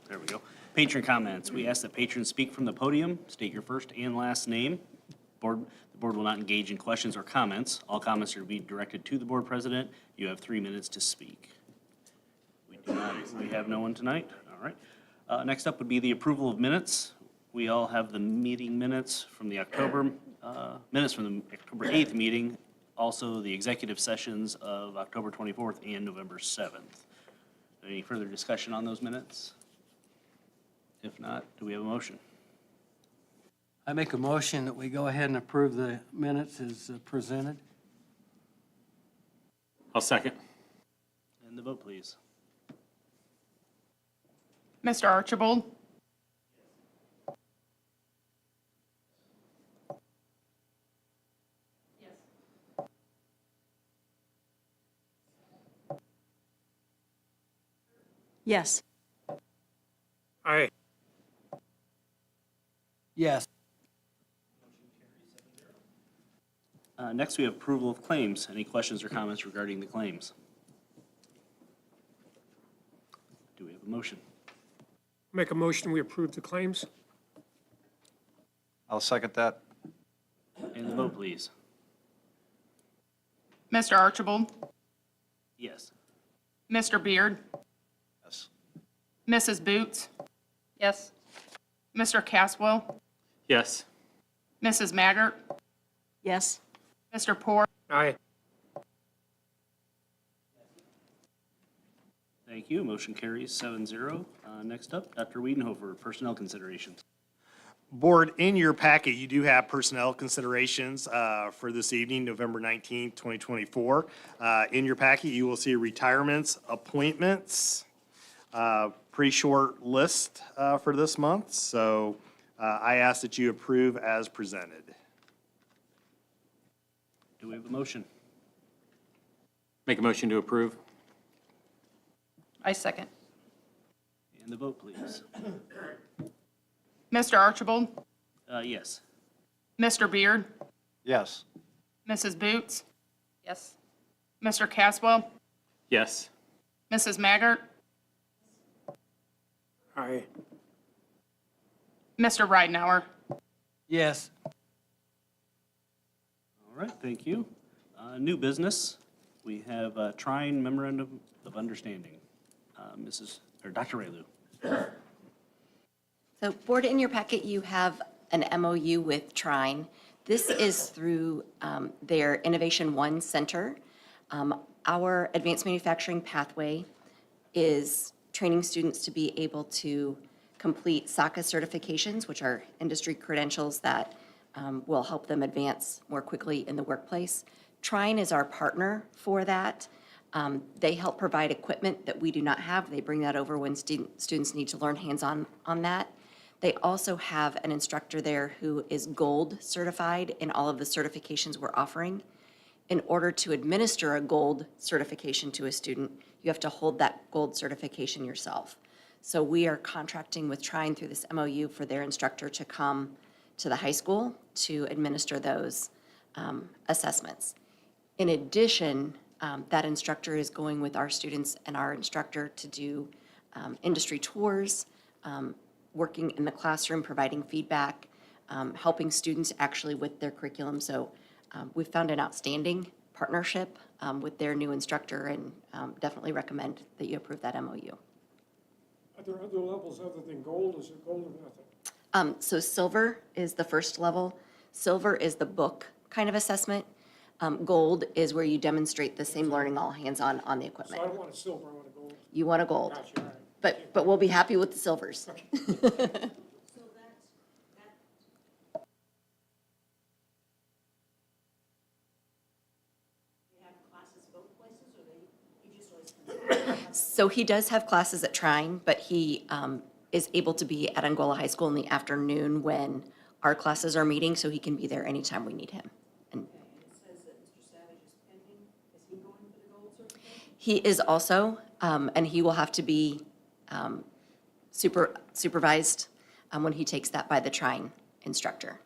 There we go. Patron comments. We ask that patrons speak from the podium, state your first and last name. The board will not engage in questions or comments. All comments are to be directed to the board president. You have 3 minutes to speak. We have no one tonight. All right. Next up would be the approval of minutes. We all have the meeting minutes from the October 8th meeting, also the executive sessions of October 24th and November 7th. Any further discussion on those minutes? If not, do we have a motion? I make a motion that we go ahead and approve the minutes as presented. I'll second. And the vote, please. Mr. Archibald? Yes. Aye. Yes. Next, we have approval of claims. Any questions or comments regarding the claims? Do we have a motion? Make a motion, we approve the claims. I'll second that. And the vote, please. Mr. Archibald? Yes. Mr. Beard? Yes. Mrs. Boots? Yes. Mr. Caswell? Yes. Mrs. Maggart? Yes. Mr. Poor? Aye. Thank you. Motion carries 7-0. Next up, Dr. Wiedenhofer, personnel considerations. Board, in your packet, you do have personnel considerations for this evening, November 19th, 2024. In your packet, you will see retirements, appointments, pretty short list for this month. So I ask that you approve as presented. Do we have a motion? Make a motion to approve. I second. And the vote, please. Mr. Archibald? Yes. Mr. Beard? Yes. Mrs. Boots? Yes. Mr. Caswell? Yes. Mrs. Maggart? Aye. Mr. Ridenhour? Yes. All right, thank you. New business, we have Trine Memorandum of Understanding. Dr. Raylu. So, Board, in your packet, you have an MOU with Trine. This is through their Innovation One Center. Our advanced manufacturing pathway is training students to be able to complete SACA certifications, which are industry credentials that will help them advance more quickly in the workplace. Trine is our partner for that. They help provide equipment that we do not have. They bring that over when students need to learn hands-on on that. They also have an instructor there who is gold certified in all of the certifications we're offering. In order to administer a gold certification to a student, you have to hold that gold certification yourself. So we are contracting with Trine through this MOU for their instructor to come to the high school to administer those assessments. In addition, that instructor is going with our students and our instructor to do industry tours, working in the classroom, providing feedback, helping students actually with their curriculum. So we've found an outstanding partnership with their new instructor and definitely recommend that you approve that MOU. Are there other levels other than gold? Is it gold or nothing? So silver is the first level. Silver is the book kind of assessment. Gold is where you demonstrate the same learning all hands-on on the So equipment. I don't want a silver, I want a gold. You want a gold, Gotcha, all right. but we'll be happy with the silvers. So he does have classes at Trine, but he is able to be at Angola High School in the afternoon when our classes are meeting, so he can be there anytime we need him. And he is also, and he will have to be supervised when he takes that by the Trine instructor.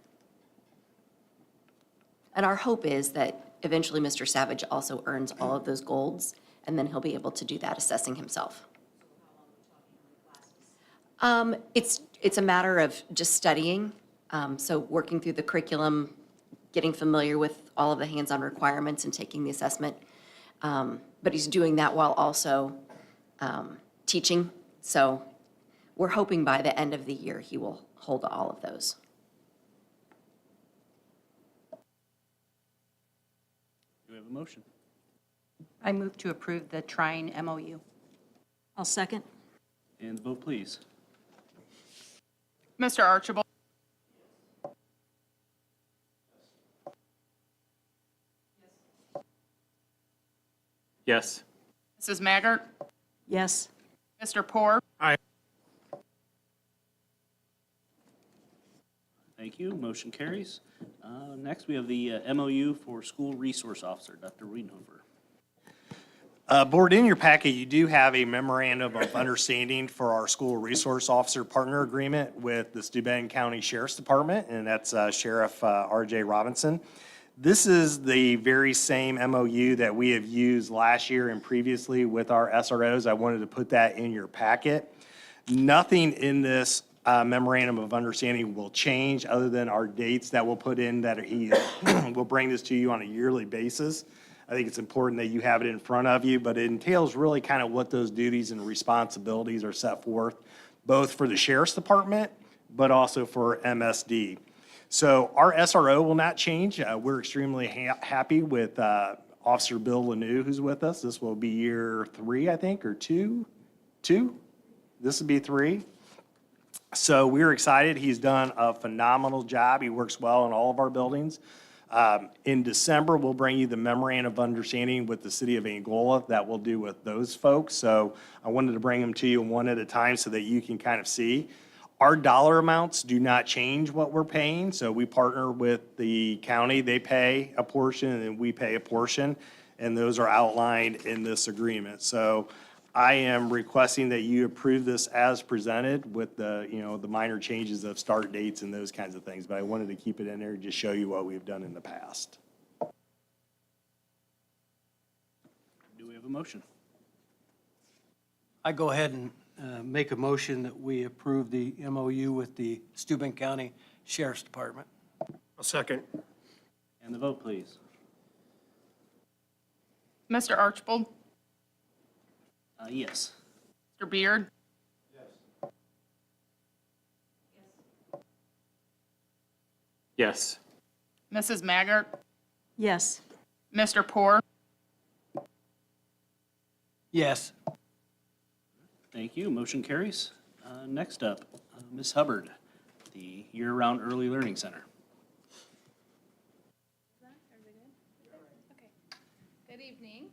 And our hope is that eventually Mr. Savage also earns all of those golds, and then he'll be able to do that assessing himself. It's a matter of just studying, so working through the curriculum, getting familiar with all of the hands-on requirements and taking the assessment. But he's doing that while also teaching. So we're hoping by the end of the year, he will hold all of those. Do we have a motion? I move to approve the Trine MOU. I'll second. And the vote, please. Mr. Archibald? Yes. Mrs. Maggart? Yes. Mr. Poor? Thank you. Motion carries. Next, we have the MOU for School Resource Officer, Dr. Wiedenhofer. Board, in your packet, you do have a memorandum of understanding for our school resource officer partner agreement with the Steuben County Sheriff's Department, and that's Sheriff R.J. Robinson. This is the very same MOU that we have used last year and previously with our SROs. I wanted to put that in your packet. Nothing in this memorandum of understanding will change other than our dates that we'll put in that he will bring this to you on a yearly basis. I think it's important that you have it in front of you, but it entails really kind of what those duties and responsibilities are set forth, both for the Sheriff's Department, but also for MSD. So our SRO will not change. We're extremely happy with Officer Bill Lanou, who's with us. This will be year 3, I think, or 2? 2? This will be 3. So we're excited. He's done a phenomenal job. He works well in all of our buildings. In December, we'll bring you the memorandum of understanding with the city of Angola that we'll do with those folks. So I wanted to bring them to you one at a time so that you can kind of see. Our dollar amounts do not change what we're paying. So we partner with the county. They pay a portion and then we pay a portion. And those are outlined in this agreement. So I am requesting that you approve this as presented with the, the minor changes of start dates and those kinds of things. But I wanted to keep it in there and just show you what we've done in the past. Do we have a motion? I go ahead and make a motion that we approve the MOU with the Steuben County Sheriff's Department. A second. And the vote, please. Mr. Archibald? Yes. Mr. Beard? Yes. Mrs. Maggart? Yes. Mr. Poor? Yes. Thank you. Motion carries. Next up, Ms. Hubbard, the Year-Round Early Learning Center. Okay. Good evening.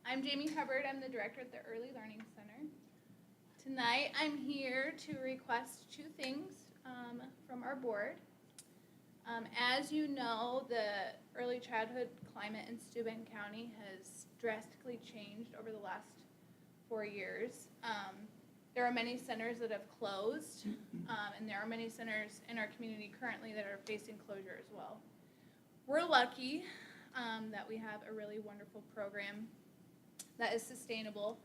I'm Jamie Hubbard. I'm the director at the Early Learning Center. Tonight, I'm here to request 2 things from our board. As you know, the early childhood climate in Steuben County has drastically changed over the last 4 years. There are many centers that have closed, and there are many centers in our community currently that are facing closure as well. We're lucky that we have a really wonderful program that is sustainable,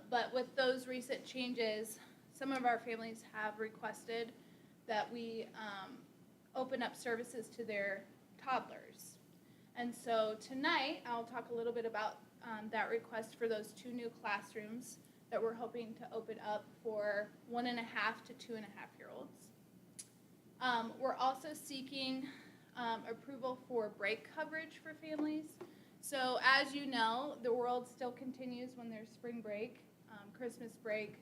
but with those recent changes, some of our families have requested that we open up services to their toddlers. And so tonight, I'll talk a little bit about that request for those 2 new classrooms that we're hoping to open up for 1.5 to 2.5-year-olds. We're also seeking approval for break coverage for families. So as you know, the world still continues when there's spring break, Christmas break,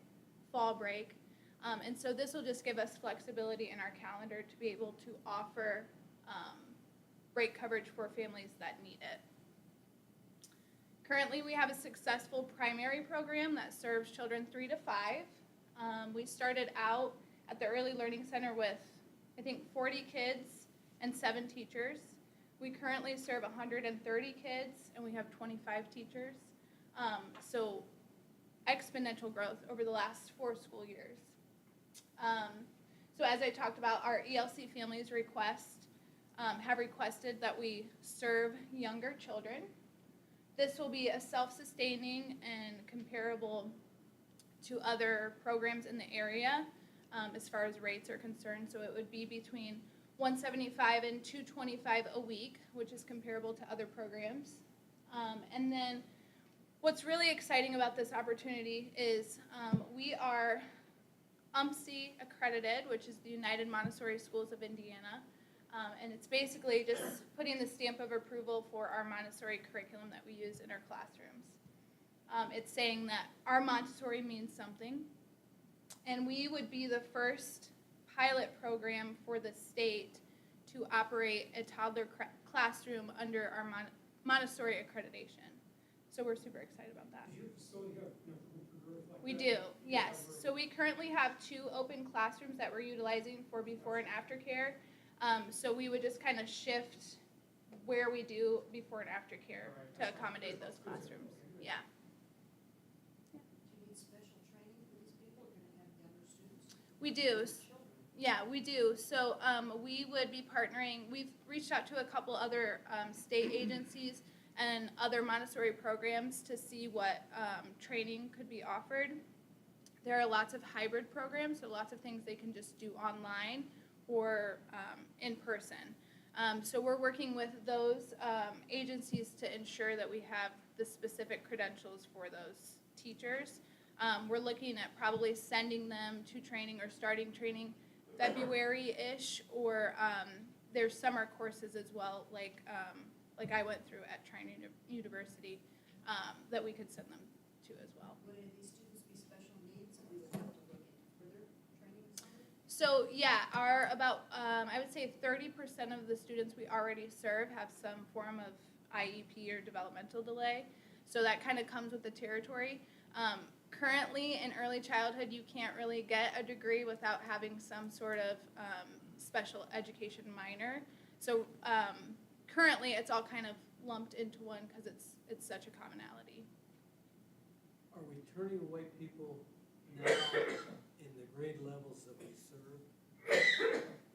fall break. And so this will just give us flexibility in our calendar to be able to offer break coverage for families that need it. Currently, we have a successful primary program that serves children 3 to 5. We started out at the Early Learning Center with, I think, 40 kids and 7 teachers. We currently serve 130 kids and we have 25 teachers. So exponential growth over the last 4 school years. So as I talked about, our ELC families have requested that we serve younger children. This will be a self-sustaining and comparable to other programs in the area as far as rates are concerned. So it would be between $175 and $225 a week, which is comparable to other programs. And then what's really exciting about this opportunity is we are UMSI accredited, which is the United Montessori Schools of Indiana. And it's basically just putting the stamp of approval for our Montessori curriculum that we use in our classrooms. It's saying that our Montessori means something, and we would be the first pilot program for the state to operate a toddler classroom under our Montessori accreditation. So we're super excited about that. Does your facility have enough room for growth like that? We do, yes. So we currently have 2 open classrooms that we're utilizing for before and after care. So we would just kind of shift where we do before and after care to accommodate those classrooms. Yeah. Do you need special training for these people? You're gonna have younger students? We do. Yeah, we do. So we would be partnering, we've reached out to a couple other state agencies and other Montessori programs to see what training could be offered. There are lots of hybrid programs, so lots of things they can just do online or in person. So we're working with those agencies to ensure that we have the specific credentials for those teachers. We're looking at probably sending them to training or starting training February-ish, or there's summer courses as well, like I went through at Trine University, that we could send them to as well. Would any of these students be special needs and we would have to look into further training or something? So yeah, our about I would say 30% of the students we already serve have some form of IEP or developmental delay. So that kind of comes with the territory. Currently in early childhood, you can't really get a degree without having some sort of special education minor. So currently it's all kind of lumped into one because it's such a commonality. Are we turning away people now in the grade levels that we serve?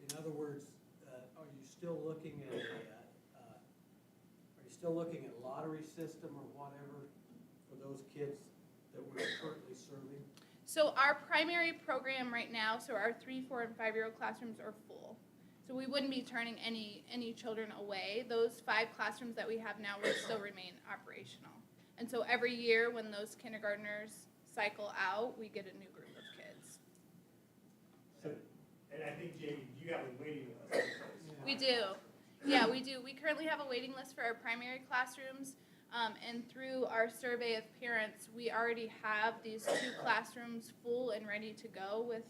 In other words, are you still looking at a lottery system or whatever for those kids that we're currently serving? So our primary program right now, so our 3, 4, and 5-year-old classrooms are full. So we wouldn't be turning any children away. Those 5 classrooms that we have now would still remain operational. And so every year when those kindergartners cycle out, we get a new group of kids. And I think, Jamie, you have a waiting list. We do. Yeah, we do. We currently have a waiting list for our primary classrooms. And through our survey of parents, we already have these 2 classrooms full and ready to go with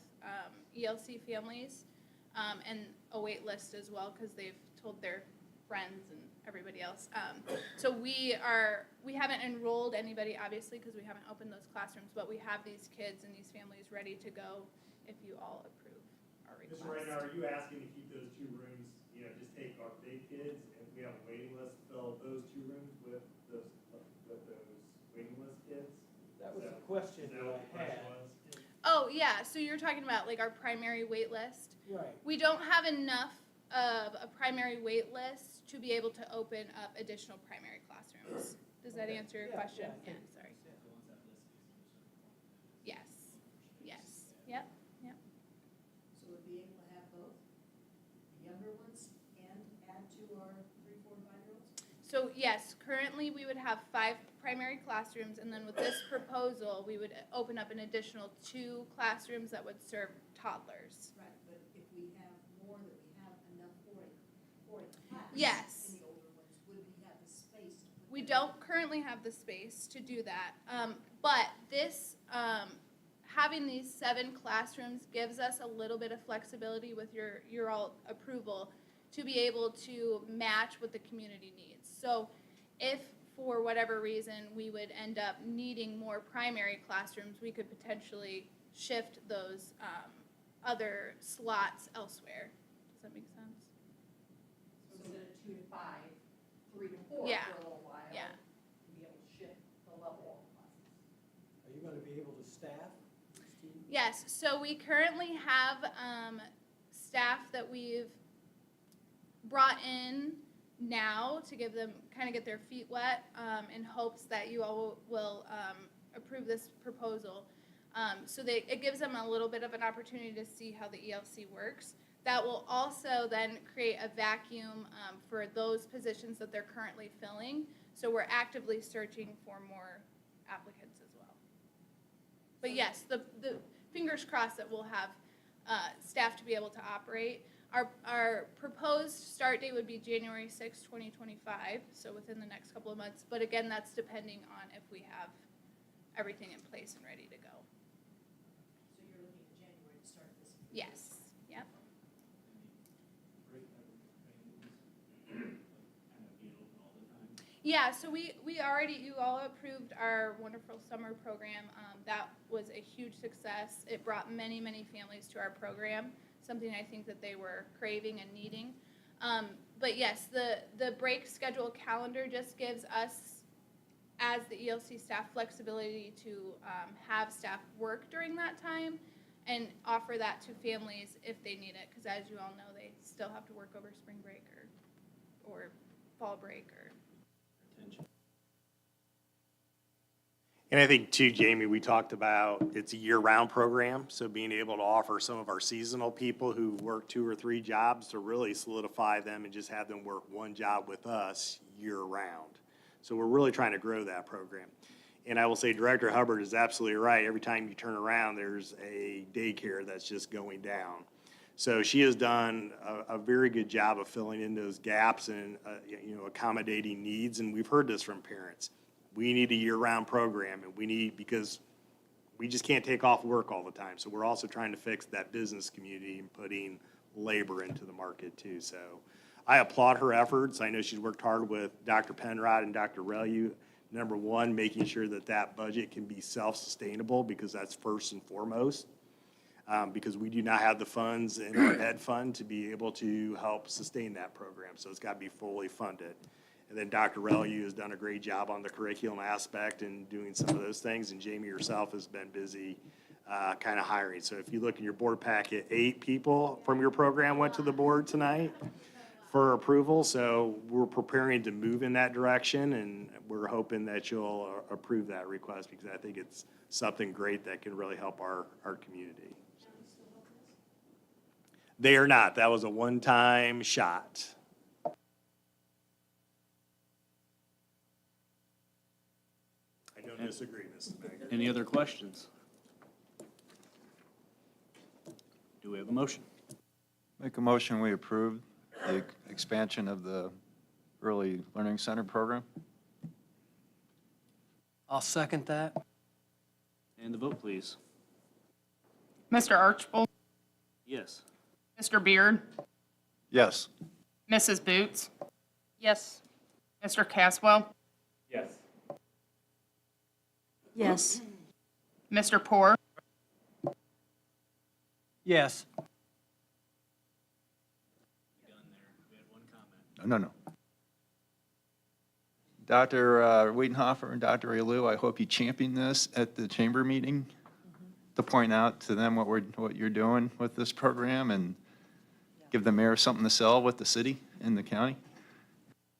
ELC families, and a wait list as well because they've told their friends and everybody else. So we haven't enrolled anybody, obviously, because we haven't opened those classrooms, but we have these kids and these families ready to go if you all approve our request. Mr. Reiner, are you asking to keep those 2 rooms, just take our big kids and we have a waiting list, fill those 2 rooms with those waiting list kids? That was the question Is that what I the question had. was? Oh, yeah, so you're talking about like our primary wait list. Right. We don't have enough of a primary wait list to be able to open up additional primary classrooms. Does that answer your question? I Yeah, think- sorry. Yes, yes, yep, yep. So we'd be able to have both, the younger ones and add to our 3, 4, and 5-year-olds? So yes, currently we would have 5 primary classrooms, and then with this proposal, we would open up an additional 2 classrooms that would serve toddlers. Right, but if we have more, that we have enough for a class. Yes. In the older ones, would we have the space to put We them don't currently have the space to do that, but this, having these 7 classrooms gives us a little bit of flexibility with your all approval to be able to match what the community needs. So if for whatever reason we would end up needing more primary classrooms, we could potentially shift those other slots elsewhere. Does that make sense? So instead of 2 to 5, 3 to 4 Yeah. for a little while. Yeah. To be able to shift the level of classes. Are you gonna be able to staff these teams? Yes, so we currently have staff that we've brought in now to give them, kind of get their feet wet in hopes that you all will approve this proposal. It gives them a little bit of an opportunity to see how the ELC works. That will also then create a vacuum for those positions that they're currently filling. So we're actively searching for more applicants as well. But yes, the fingers crossed that we'll have staff to be able to operate. Our proposed start date would be January 6, 2025, so within the next couple of months. But again, that's depending on if we have everything in place and ready to go. So you're looking at January to start this? Yes, yep. Yeah, so you all approved our wonderful summer program. That was a huge success. It brought many, many families to our program, something I think that they were craving and needing. But yes, the break schedule calendar just gives us, as the ELC staff, flexibility to have staff work during that time and offer that to families if they need it, because as you all know, they still have to work over spring break or fall break or. And I think too, Jamie, we talked about it's a year-round program, so being able to offer some of our seasonal people who work 2 or 3 jobs to really solidify them and just have them work one job with us year-round. So we're really trying to grow that program. And I will say Director Hubbard is absolutely right. Every time you turn around, there's a daycare that's just going down. So she has done a very good job of filling in those gaps and, accommodating needs. And we've heard this from parents. We need a year-round program, and because we just can't take off work all the time. So we're also trying to fix that business community and putting labor into the market too. So I applaud her efforts. I know she's worked hard with Dr. Penrod and Dr. Relu. Number one, making sure that budget can be self-sustainable, because that's first and foremost. Because we do not have the funds in our ed fund to be able to help sustain that program. So it's got to be fully funded. And then Dr. Relu has done a great job on the curriculum aspect and doing some of those things. And Jamie herself has been busy kind of hiring. So if you look in your board packet, 8 people from your program went to the board tonight for approval. So we're preparing to move in that direction, and we're hoping that you'll approve that request, because I think it's something great that can really help our community. They are not. That was a one-time shot. I don't disagree, Mrs. Maggard. Any other questions? Do we have a motion? Make a motion, we approve the expansion of the Early Learning Center program. I'll second that. And the vote, please. Mr. Archibald, Yes. Mr. Beard, Yes. Mrs. Boots, Yes. Mr. Caswell, Yes. Yes. Mr. Poor, Yes. No. Dr. Wiedenhofer and Dr. Relu, I hope you champion this at the chamber meeting to point out to them what you're doing with this program, and give the mayor something to sell with the city and the county.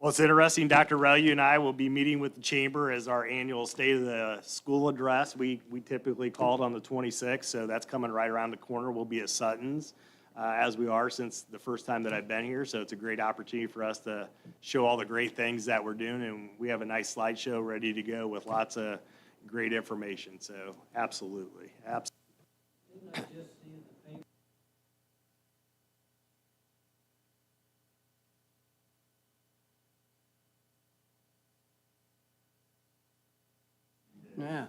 Well, it's interesting, Dr. Relu and I will be meeting with the chamber as our annual State of the School address. We typically call it on the 26th, so that's coming right around the corner. We'll be at Sutton's, as we are since the first time that I've been here. So it's a great opportunity for us to show all the great things that we're doing, and we have a nice slideshow ready to go with lots of great information. So absolutely. Didn't I just see in the paper? Yeah.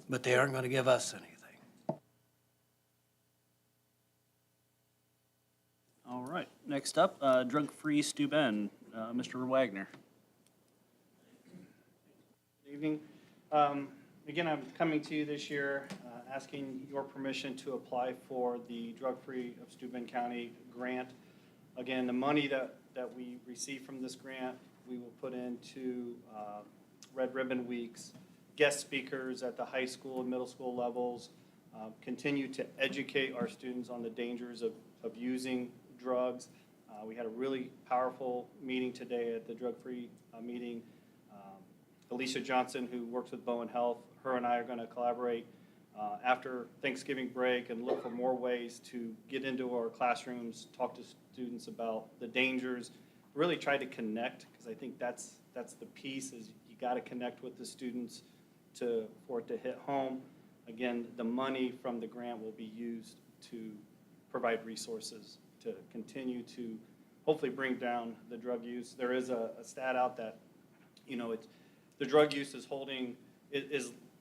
But they aren't gonna give us anything. All right. Next up, drug-free Steuben, Mr. Wagner. Good evening. Again, I'm coming to you this year asking your permission to apply for the Drug-Free of Steuben County grant. Again, the money that we receive from this grant, we will put into Red Ribbon Weeks, guest speakers at the high school and middle school levels, continue to educate our students on the dangers of using drugs. We had a really powerful meeting today at the drug-free meeting. Alicia Johnson, who works with Bowen Health, her and I are going to collaborate after Thanksgiving break and look for more ways to get into our classrooms, talk to students about the dangers, really try to connect, because I think that's the piece, is you got to connect with the students for it to hit home. Again, the money from the grant will be used to provide resources to continue to hopefully bring down the drug use. There is a stat out that, the drug use is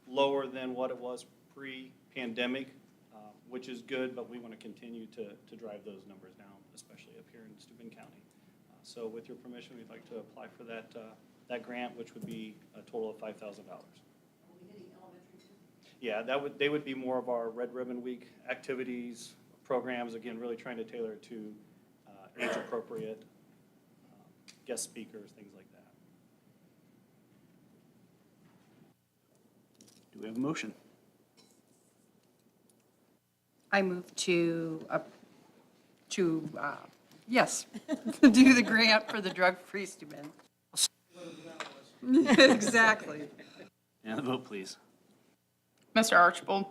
lower than what it was pre-pandemic, which is good, but we want to continue to drive those numbers down, especially up here in Steuben County. So with your permission, we'd like to apply for that grant, which would be a total of $5,000. Are we hitting elementary too? Yeah, they would be more of our Red Ribbon Week activities, programs, again, really trying to tailor it to age-appropriate guest speakers, things like that. Do we have a motion? I move yes, do the grant for the drug-free Steuben. Exactly. And the vote, please. Mr. Archibald?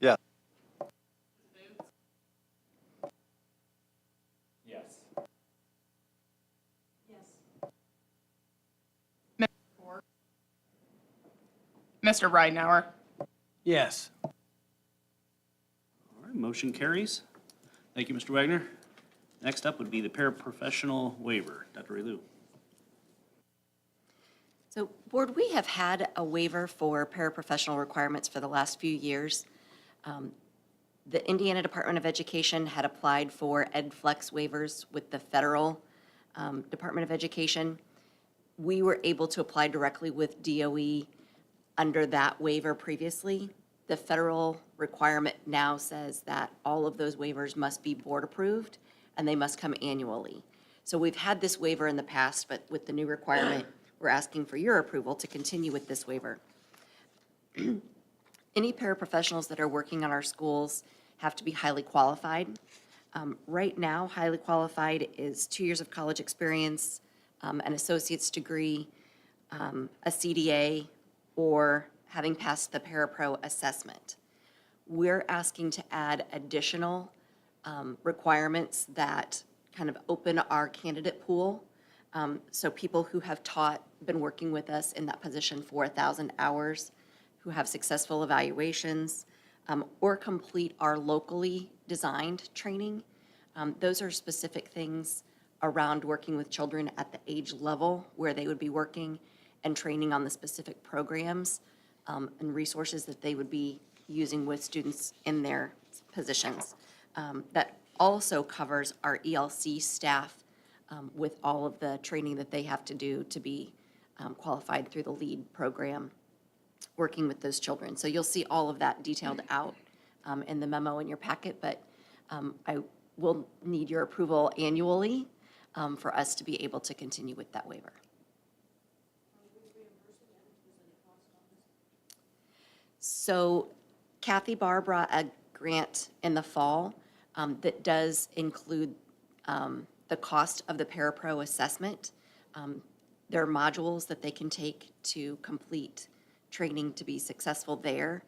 Yeah. Yes. Yes. Mr. Poor? Mr. Ridenhour? Yes. All right, motion carries. Thank you, Mr. Wagner. Next up would be the paraprofessional waiver. Dr. Relu. So, Board, we have had a waiver for paraprofessional requirements for the last few years. The Indiana Department of Education had applied for EdFlex waivers with the federal Department of Education. We were able to apply directly with DOE under that waiver previously. The federal requirement now says that all of those waivers must be board approved and they must come annually. So we've had this waiver in the past, but with the new requirement, we're asking for your approval to continue with this waiver. Any paraprofessionals that are working on our schools have to be highly qualified. Right now, highly qualified is 2 years of college experience, an associate's degree, a CDA, or having passed the Parapro assessment. We're asking to add additional requirements that kind of open our candidate pool. So people who have been working with us in that position for 1,000 hours, who have successful evaluations, or complete our locally designed training. Those are specific things around working with children at the age level where they would be working and training on the specific programs and resources that they would be using with students in their positions. That also covers our ELC staff with all of the training that they have to do to be qualified through the LEAD program, working with those children. So you'll see all of that detailed out in the memo in your packet, but I will need your approval annually for us to be able to continue with that waiver. So Kathy Barr brought a grant in the fall that does include the cost of the Parapro assessment. There are modules that they can take to complete training to be successful there.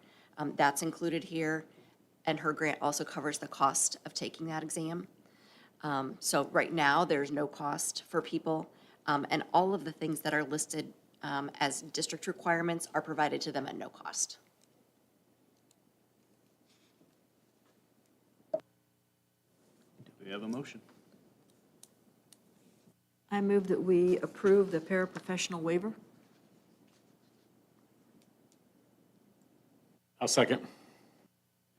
That's included here, and her grant also covers the cost of taking that exam. So right now, there's no cost for people, and all of the things that are listed as district requirements are provided to them at no cost. Do we have a motion? I move that we approve the paraprofessional waiver. I'll second.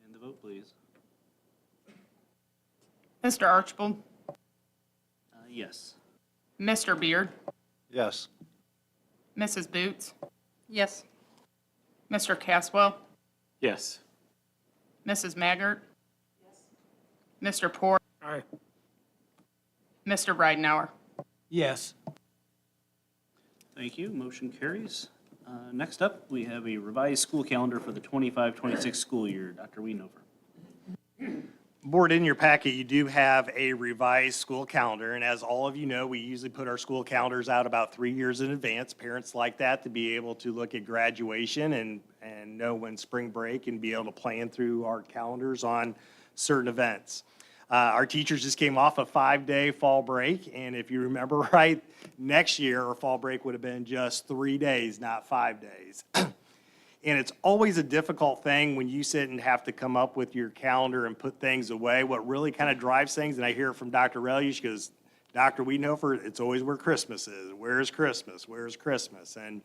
And the vote, please. Mr. Archibald? Yes. Mr. Beard? Yes. Mrs. Boots? Yes. Mr. Caswell? Yes. Mrs. Maggart? Mr. Poor? Aye. Mr. Ridenhour? Yes. Thank you. Motion carries. Next up, we have a revised school calendar for the 25-26 school year. Dr. Wienover. Board, in your packet, you do have a revised school calendar, and as all of you know, we usually put our school calendars out about 3 years in advance. Parents like that to be able to look at graduation and know when spring break and be able to plan through our calendars on certain events. Our teachers just came off a 5-day fall break, and if you remember right, next year, our fall break would have been just 3 days, not 5 days. And it's always a difficult thing when you sit and have to come up with your calendar and put things away. What really kind of drives things, and I hear it from Dr. Relish, she goes, Doctor, we know it's always where Christmas is. Where's Christmas? Where's Christmas? And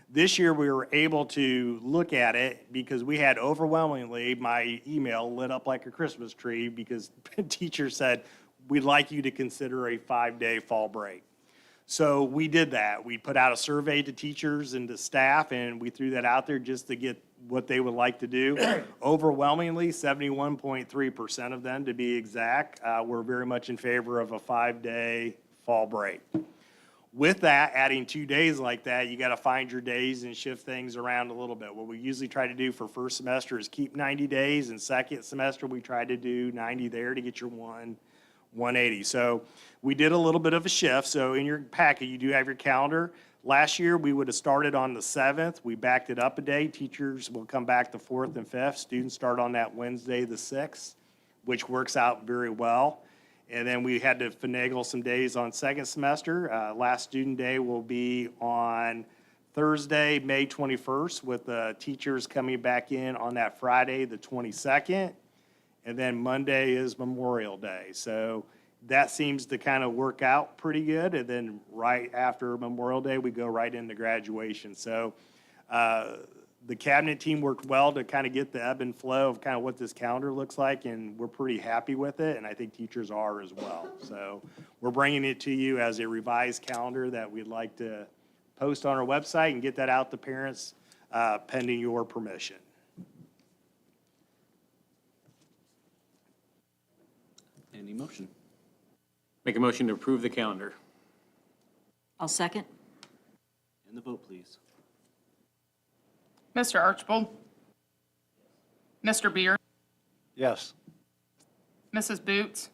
this year we were able to look at it because we had overwhelmingly, my email lit up like a Christmas tree because teachers said, we'd like you to consider a 5-day fall break. So we did that. We put out a survey to teachers and to staff, and we threw that out there just to get what they would like to do. Overwhelmingly, 71.3% of them, to be exact, were very much in favor of a 5-day fall break. With that, adding 2 days like that, you got to find your days and shift things around a little bit. What we usually try to do for first semester is keep 90 days, and second semester we try to do 90 there to get your 180. So we did a little bit of a shift. So in your packet, you do have your calendar. Last year, we would have started on the 7th. We backed it up a day. Teachers will come back the 4th and 5th. Students start on that Wednesday, the 6th, which works out very well. And then we had to finagle some days on second semester. Last student day will be on Thursday, May 21st, with the teachers coming back in on that Friday, the 22nd. And then Monday is Memorial Day. So that seems to kind of work out pretty good. And then right after Memorial Day, we go right into graduation. So the cabinet team worked well to kind of get the ebb and flow of kind of what this calendar looks like, and we're pretty happy with it, and I think teachers are as well. So we're bringing it to you as a revised calendar that we'd like to post on our website and get that out to parents pending your permission. Any motion? Make a motion to approve the calendar. I'll second. And the vote, please. Mr. Archibald? Mr. Beard? Yes. Mrs. Boots?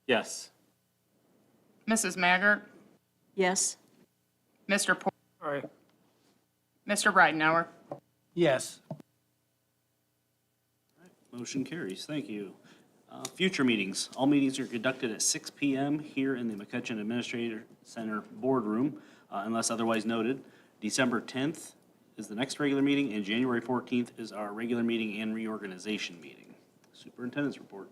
Yes. Mrs. Maggart? Yes. Mr. Poor? Aye. Mr. Ridenhour? Yes. Motion carries. Thank you. Future meetings. All meetings are conducted at 6 p.m. here in the McCutcheon Administrator Center boardroom, unless otherwise noted. December 10th is the next regular meeting, and January 14th is our regular meeting and reorganization meeting. Superintendent's report.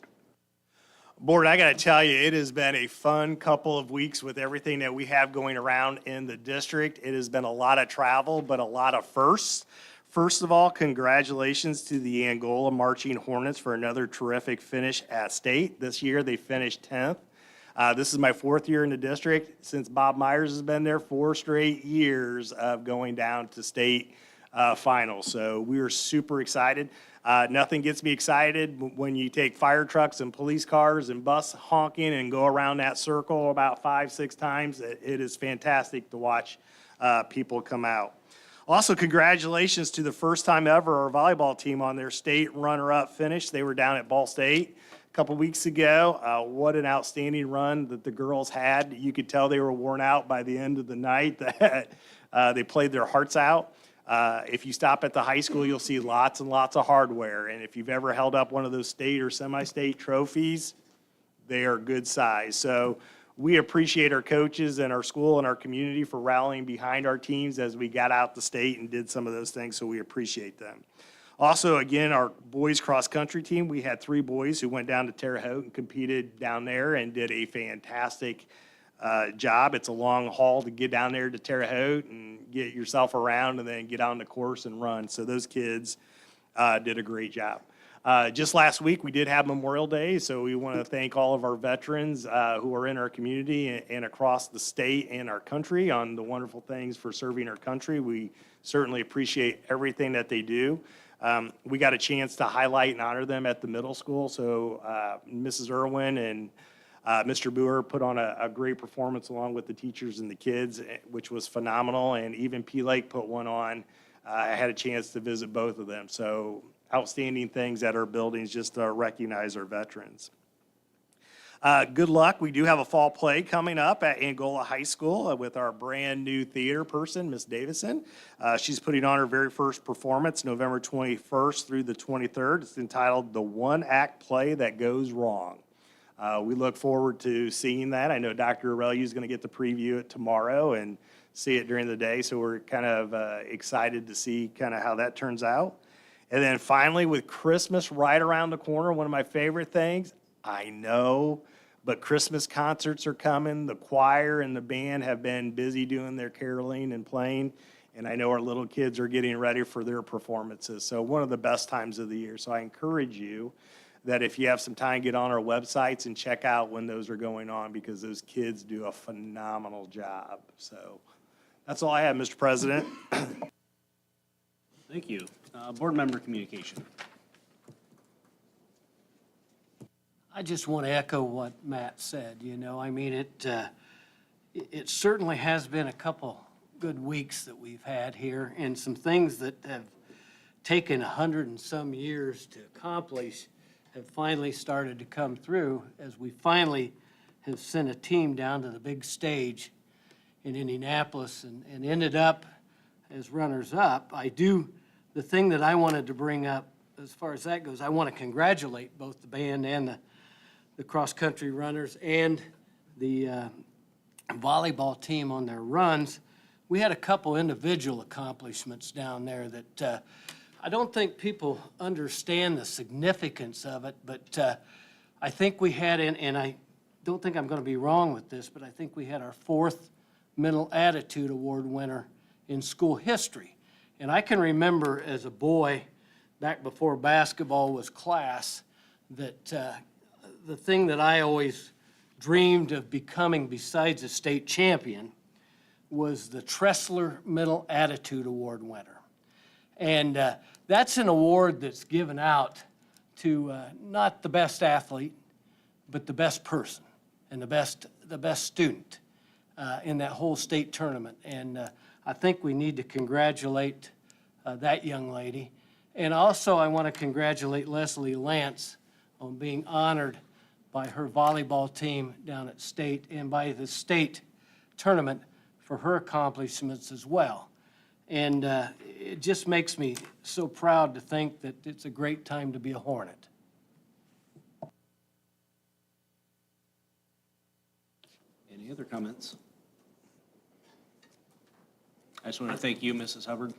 Board, I got to tell you, it has been a fun couple of weeks with everything that we have going around in the district. It has been a lot of travel, but a lot of firsts. First of all, congratulations to the Angola Marching Hornets for another terrific finish at state. This year, they finished 10th. This is my 4th year in the district. Since Bob Myers has been there, 4 straight years of going down to state finals. So we are super excited. Nothing gets me excited when you take fire trucks and police cars and bus honking and go around that circle about 5-6 times. It is fantastic to watch people come out. Also, congratulations to the first time ever our volleyball team on their state runner-up finish. They were down at Ball State a couple weeks ago. What an outstanding run that the girls had. You could tell they were worn out by the end of the night, that they played their hearts out. If you stop at the high school, you'll see lots and lots of hardware. And if you've ever held up one of those state or semi-state trophies, they are good size. So we appreciate our coaches and our school and our community for rallying behind our teams as we got out the state and did some of those things, so we appreciate them. Also, again, our boys cross-country team, we had 3 boys who went down to Terre Haute and competed down there and did a fantastic job. It's a long haul to get down there to Terre Haute and get yourself around and then get on the course and run. So those kids did a great job. Just last week, we did have Memorial Day, so we want to thank all of our veterans who are in our community and across the state and our country on the wonderful things for serving our country. We certainly appreciate everything that they do. We got a chance to highlight and honor them at the middle school, so Mrs. Irwin and Mr. Boer put on a great performance along with the teachers and the kids, which was phenomenal, and even P. Lake put one on. I had a chance to visit both of them, so outstanding things at our buildings just to recognize our veterans. Good luck. We do have a fall play coming up at Angola High School with our brand-new theater person, Miss Davison. She's putting on her very first performance, November 21st through the 23rd. It's entitled The One-Act Play That Goes Wrong. We look forward to seeing that. I know Dr. Aurelio is going to get to preview it tomorrow and see it during the day, so we're kind of excited to see kind of how that turns out. And then finally, with Christmas right around the corner, one of my favorite things, I know, but Christmas concerts are coming. The choir and the band have been busy doing their caroling and playing, and I know our little kids are getting ready for their performances. So one of the best times of the year. So I encourage you that if you have some time, get on our websites and check out when those are going on, because those kids do a phenomenal job. So that's all I have, Mr. President. Thank you. Board member communication. I just want to echo what Matt said, you know, I mean, it certainly has been a couple good weeks that we've had here, and some things that have taken 100 and some years to accomplish have finally started to come through, as we finally have sent a team down to the big stage in Indianapolis and ended up as runners-up. The thing that I wanted to bring up as far as that goes, I want to congratulate both the band and the cross-country runners and the volleyball team on their runs. We had a couple individual accomplishments down there that I don't think people understand the significance of it, but I think we had, and I don't think I'm going to be wrong with this, but I think we had our 4th Mental Attitude Award winner in school history. And I can remember as a boy, back before basketball was class, that the thing that I always dreamed of becoming besides a state champion was the Tressler Mental Attitude Award winner. And that's an award that's given out to not the best athlete, but the best person and the best student in that whole state tournament. And I think we need to congratulate that young lady. And also, I want to congratulate Leslie Lance on being honored by her volleyball team down at state and by the state tournament for her accomplishments as well. And it just makes me so proud to think that it's a great time to be a Hornet. Any other comments? I just want to thank you, Miss Hubbard,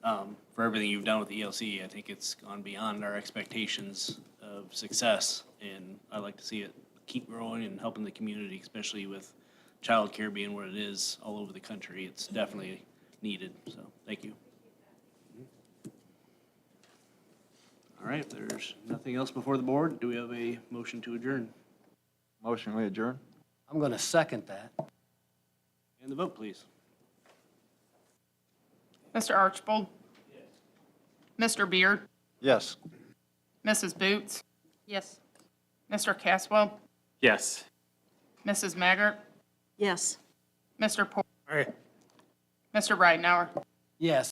for everything you've done with the ELC. I think it's gone beyond our expectations of success, and I'd like to see it keep growing and helping the community, especially with childcare being what it is all over the country. It's definitely needed, so thank you. All right, if there's nothing else before the board, do we have a motion to adjourn? Motion, we adjourn? I'm going to second that. And the vote, please. Mr. Archibald? Mr. Beard? Yes. Mrs. Boots? Yes. Mr. Caswell? Yes. Mrs. Maggart? Yes. Mr. Porter? All right. Mr. Ridenhour? Yes.